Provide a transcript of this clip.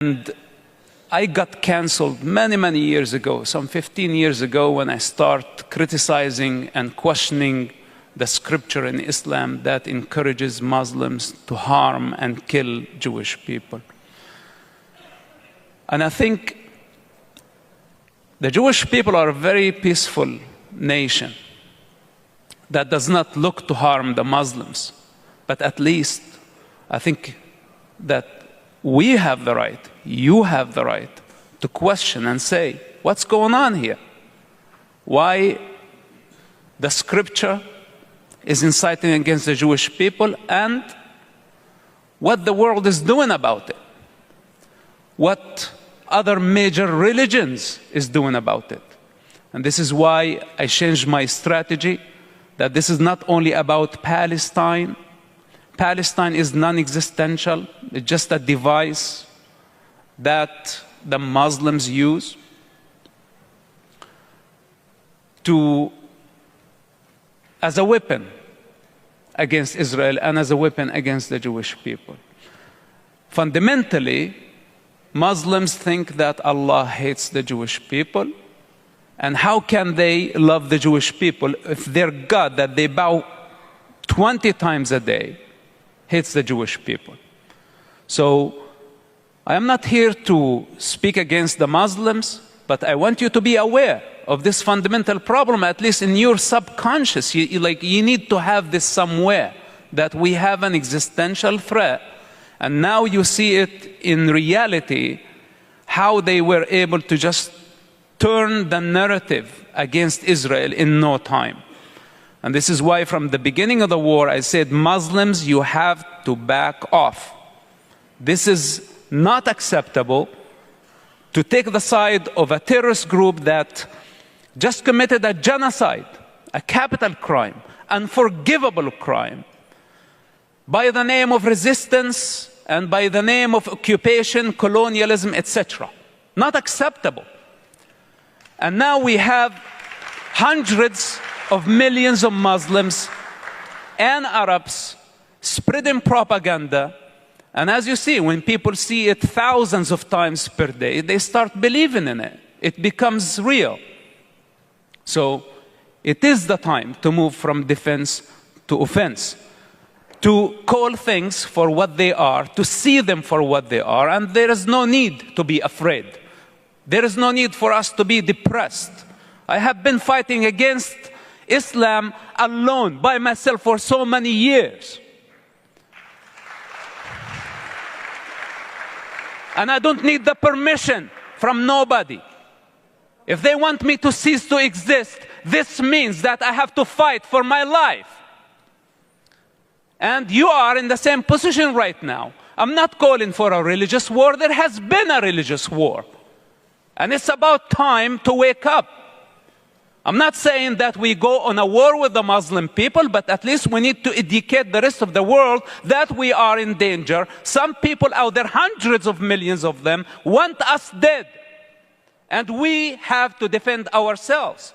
And I got canceled many years ago, some 15 years ago, when I started criticizing and questioning the scripture in Islam that encourages Muslims to harm and kill Jewish people. And I think the Jewish people are a very peaceful nation that does not look to harm the Muslims. But at least I think that we have the right, you have the right to question and say, what's going on here? Why the scripture is inciting against the Jewish people, and what the world is doing about it. What other major religions is doing about it. And this is why I changed my strategy, that this is not only about Palestine. Palestine is non-existential. It's just a device that the Muslims use as a weapon against Israel and as a weapon against the Jewish people. Fundamentally, Muslims think that Allah hates the Jewish people. And how can they love the Jewish people if their God that they bow 20 times a day hates the Jewish people? So I am not here to speak against the Muslims, but I want you to be aware of this fundamental problem, at least in your subconscious. You need to have this somewhere, that we have an existential threat. And now you see it in reality, how they were able to just turn the narrative against Israel in no time. And this is why from the beginning of the war I said, Muslims, you have to back off. This is not acceptable to take the side of a terrorist group that just committed a genocide, a capital crime, unforgivable crime, by the name of resistance and by the name of occupation, colonialism, etc. Not acceptable. And now we have hundreds of millions of Muslims and Arabs spreading propaganda. And as you see, when people see it thousands of times per day, they start believing in it. It becomes real. So it is the time to move from defense to offense, to call things for what they are, to see them for what they are, and there is no need to be afraid. There is no need for us to be depressed. I have been fighting against Islam alone, by myself, for so many years. And I don't need the permission from nobody. If they want me to cease to exist, this means that I have to fight for my life. And you are in the same position right now. I'm not calling for a religious war. There has been a religious war. And it's about time to wake up. I'm not saying that we go on a war with the Muslim people, but at least we need to educate the rest of the world that we are in danger. Some people out there, hundreds of millions of them, want us dead. And we have to defend ourselves.